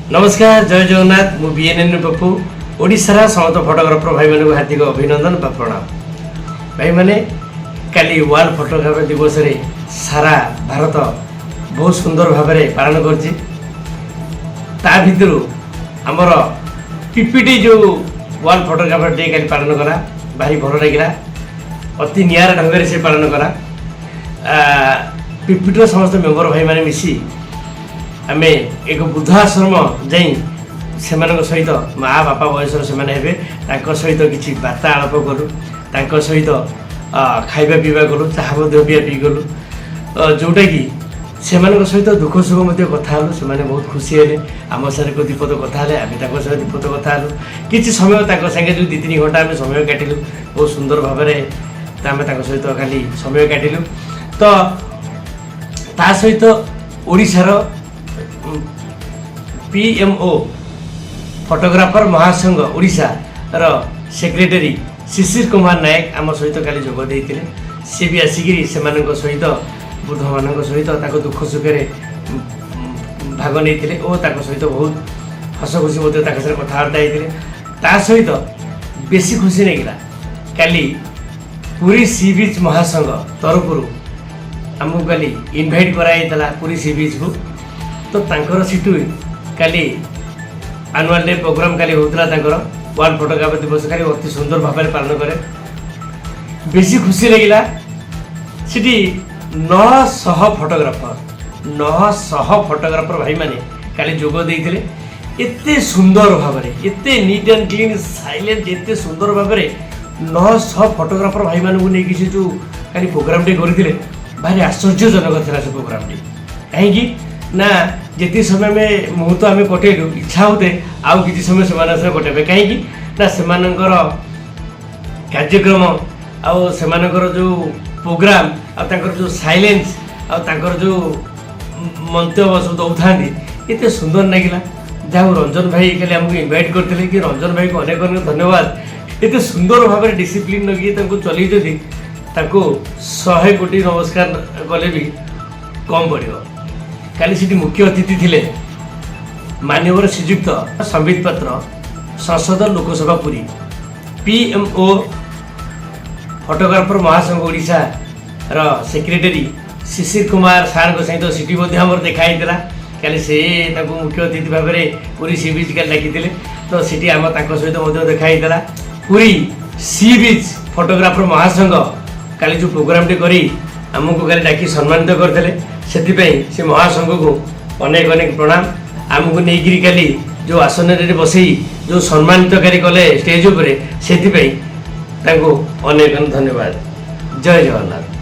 नमस्कार जय जगन्नाथ मु बीएनएन पप्पू ओडिशार समस्त फोटोग्राफर भाई मानक हार्दिक अभिनंदन बा प्रणाम। भाई माने काली वर्ल्ड फोटोग्राफर दिवस रे सारा भारत बहुत सुंदर भाव में पालन करछि। ता भितरु हमर पीपीटी जो वर्ल्ड फोटोग्राफर डे काली पालन करा भारी भल लगिला। अति नियारा ढंग से पालन करा। पीपीटी समस्त मेंबर भाई माने मिसी आमे एक वृद्धाश्रम जाई सेमानक सहित माँ बापा बयसर से सहित किसी वार्तालाप करूँ सहित खाइबा पीवा गलु चाह पिया पी गलु जोटा कि सेमानक सहित दुख सुख कथा से बहुत खुशी हेले। आम सारे को दीपद कथा आम सहित दीपद कथा किसी समय संगे जो 2-3 घंटा आम समय काटिलु बहुत सुंदर भाव में आम सहित खाली समय काटिलु। तो ता सहित ओडिशार पीएमओ फोटोग्राफर महासंघ ओडिशा रो सेक्रेटरी शिशिर कुमार नायक आम सहित काली जोग देते। सी भी आसिक सहित बुद्ध मान सहित दुख सुखे भाग नहीं और सहित बहुत हस खुशी कथबार्ता होते। सहित बेसी खुशी नहीं काली पुरी सी बीच महासंघ तरफ आमको काली इनभाइट कराइला पुरी सी बीच को। तो तांकर सीटू काली आनुआल डे प्रोग्राम काली होता वर्ल्ड फोटोग्राफर दिवस काली अति सुंदर भाव में पालन करे। बेसी खुशी लगिला सिटी 900 फोटोग्राफर भाई माने काली जोग देइथिले। एते सुंदर भाव में एते नीट एंड क्लीन साइलेंट एते सुंदर भाव में 900 फोटोग्राफर भाई मानू नहीं किसी जो काली प्रोग्राम टे करथिले भारी आश्चर्यजनक था से प्रोग्राम टी। कहीं ना जिते समय में मुहूर्त आम कटेलु इच्छा होते आउ किसी समय से कटेबे कहीं ना से कार्यक्रम आउ से जो प्रोग्राम आर जो साइलेंस आर जो मंतव्य सब दौरान एत सुंदर लगिला। जहाँ रंजन भाई कल आमको इनवाइट करते कि रंजन भाई को अनेक अनेक धन्यवाद। एत सुंदर भाव में डिसिप्लिन लगे चलई 100 कोटी नमस्कार कले भी कम पड़ो। काली सिटी मुख्य अतिथि थिले माननीय श्रीजुक्त संबित पात्र संसद लोकसभा पुरी पीएमओ फोटोग्राफर महासंघ ओडिशा रो सेक्रेटरी शिशिर कुमार सार सहित सिटी देखाई काली से मुख्य अतिथि भाव में पुरी सी बीच का लगी। तो सिटी आम सहित देखाई पुरी सी बीच फोटोग्राफर महासंघ काली जो प्रोग्राम टे करी आमको काली डाकी सम्मानित करते। से महासंघ को अनेक अनेक प्रणाम। आमको नहीं काली जो आसन रे बसई जो सम्मानित कले स्टेज उपर से अनेक धन्यवाद। जय जगन्नाथ।